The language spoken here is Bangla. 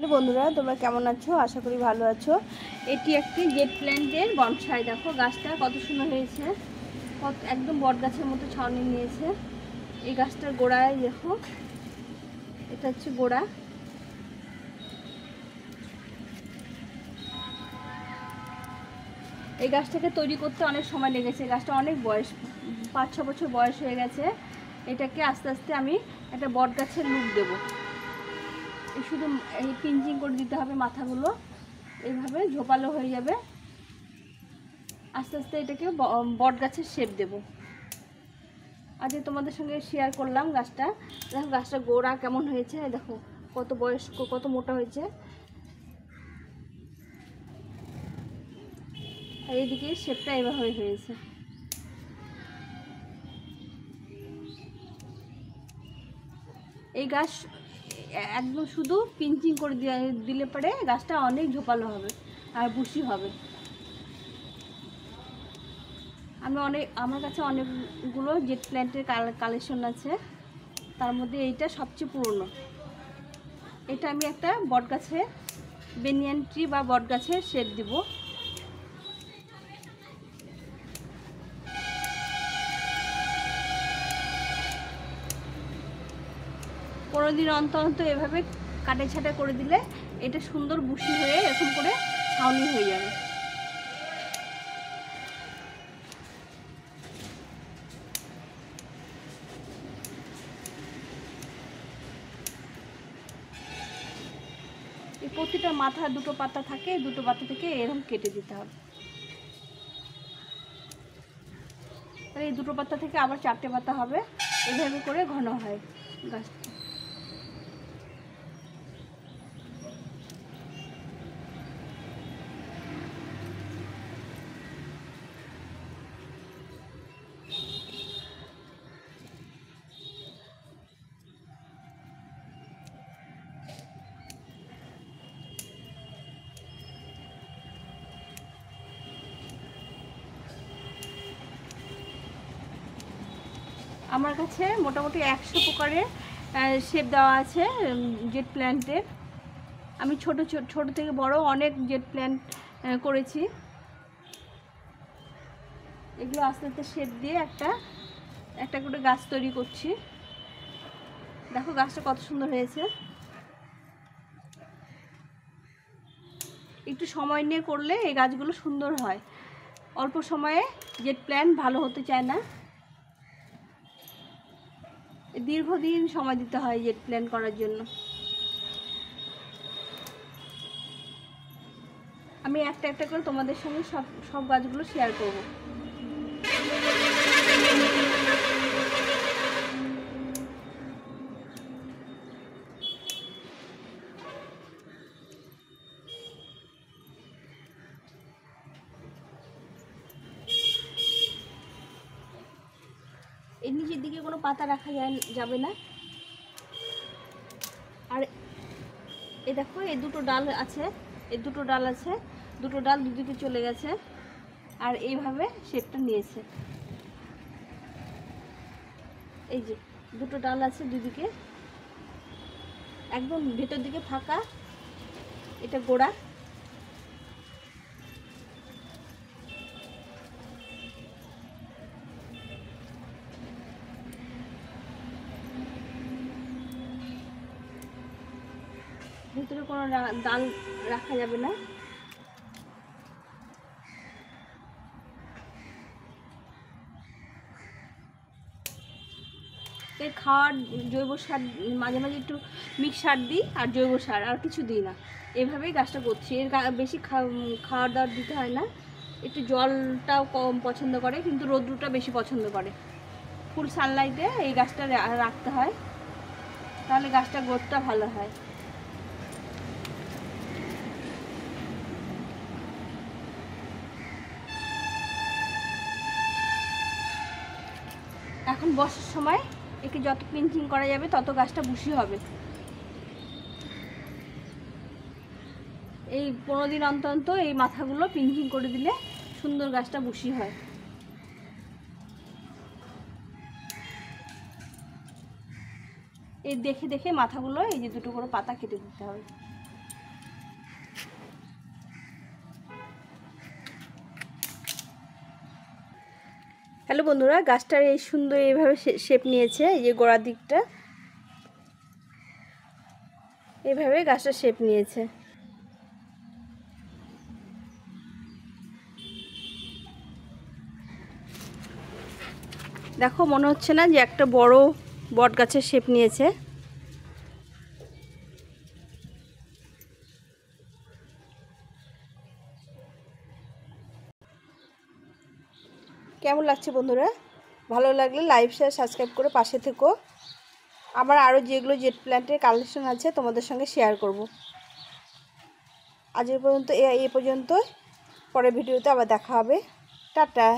বন্ধুরা, তোমরা কেমন আছো? আশা করি ভালো আছো। এটি একটি জেট প্ল্যান্টের বনসাই। দেখো গাছটা কত সুন্দর হয়েছে, একদম বট গাছের মতো ছাউনি নিয়েছে। এই গাছটার গোড়ায় দেখো, এটা হচ্ছে গোড়া। এই গাছটাকে তৈরি করতে অনেক সময় লেগেছে। গাছটা অনেক বয়স, 5-6 বছর বয়স হয়ে গেছে। এটাকে আস্তে আস্তে আমি একটা বট গাছের লুক দেবো। শুধু এই পিঞ্চিং করে দিতে হবে, মাথাগুলো এইভাবে ঝোপালো হয়ে যাবে। আস্তে আস্তে এটাকে বট গাছের শেপ দেব। আজ তোমাদের সঙ্গে শেয়ার করলাম গাছটা। দেখো গাছটা গোড়া কেমন হয়েছে, দেখো কত বয়স্ক, কত মোটা হয়েছে। আর এইদিকে শেপটা এভাবে হয়েছে। এই গাছ একদম শুধু পিঞ্চিং করে দিলে পরে গাছটা অনেক ঝোপালো হবে আর বুশি হবে। আমার কাছে অনেকগুলো জেট প্ল্যান্টের কালেকশন আছে, তার মধ্যে এইটা সবচেয়ে পুরনো। এটা আমি একটা বট গাছে, বেনিয়ান ট্রি বা বট গাছের শেপ দিব। পনেরো দিন অন্তর অন্তর এভাবে কাটে ছাটা করে দিলে এটা সুন্দর বুশি হয়ে এরকম করে ছাউনি হয়ে যাবে। এই প্রতিটা মাথা দুটো পাতা থাকে, দুটো পাতা থেকে এরকম কেটে দিতে হবে। তাহলে এই দুটো পাতা থেকে আবার 4টে পাতা হবে। এভাবে করে ঘন হয় গাছটা। আমার কাছে মোটামুটি 100 প্রকারের শেপ দেওয়া আছে জেট প্ল্যান্টের। আমি ছোট থেকে বড় অনেক জেট প্ল্যান্ট করেছি। এগুলো আস্তে আস্তে শেপ দিয়ে একটা করে গাছ তৈরি করছি। দেখো গাছটা কত সুন্দর হয়েছে। একটু সময় নিয়ে করলে এই গাছগুলো সুন্দর হয়। অল্প সময়ে জেট প্ল্যান্ট ভালো হতে চায় না, দীর্ঘদিন সময় দিতে হয় জেট প্ল্যান্ট করার জন্য। আমি একটা করে তোমাদের সঙ্গে সব গাছগুলো শেয়ার করব। এর নিচের দিকে কোনো পাতা রাখা যাবে না। আর এই দেখো, এই দুটো ডাল আছে, দুটো ডাল দুদিকে চলে গেছে। আর এইভাবে শেপটা নিয়েছে। এই যে দুটো ডাল আছে দুদিকে, একদম ভেতর দিকে ফাঁকা, এটা গোড়া। ভিতরে কোনো ডাল রাখা যাবে না। এর খাওয়ার জৈব সার, মাঝে মাঝে একটু মিক্স সার দিই, আর জৈব সার আর কিছু দিই না। এভাবেই গাছটা করছি। এর বেশি খাওয়ার দাওয়ার দিতে হয় না। একটু জলটাও কম পছন্দ করে, কিন্তু রৌদ্রটা বেশি পছন্দ করে। ফুল সানলাইটে এই গাছটা রাখতে হয়, তাহলে গাছটা গ্রোথটা ভালো হয়। এখন বর্ষার সময় একে যত পিঞ্চিং করা যাবে তত গাছটা বুশি হবে। এই 15 দিন অন্তর অন্তর এই মাথাগুলো পিঞ্চিং করে দিলে সুন্দর গাছটা বুশি হয়। এই দেখে দেখে মাথাগুলো এই যে দুটো করে পাতা কেটে দিতে হবে। হ্যালো বন্ধুরা, গাছটার এই সুন্দর এইভাবে শেপ নিয়েছে। এই যে গোড়ার দিকটা এইভাবে গাছটা শেপ নিয়েছে। দেখো, মনে হচ্ছে না যে একটা বড় বট গাছের শেপ নিয়েছে। কেমন লাগছে বন্ধুরা? ভালো লাগলে লাইক শেয়ার সাবস্ক্রাইব করে পাশে থেকো। আমার আরও যেগুলো জেট প্ল্যান্টের কালেকশন আছে তোমাদের সঙ্গে শেয়ার করব। আজ পর্যন্ত এই পর্যন্ত, পরের ভিডিওতে আবার দেখা হবে। টাটা।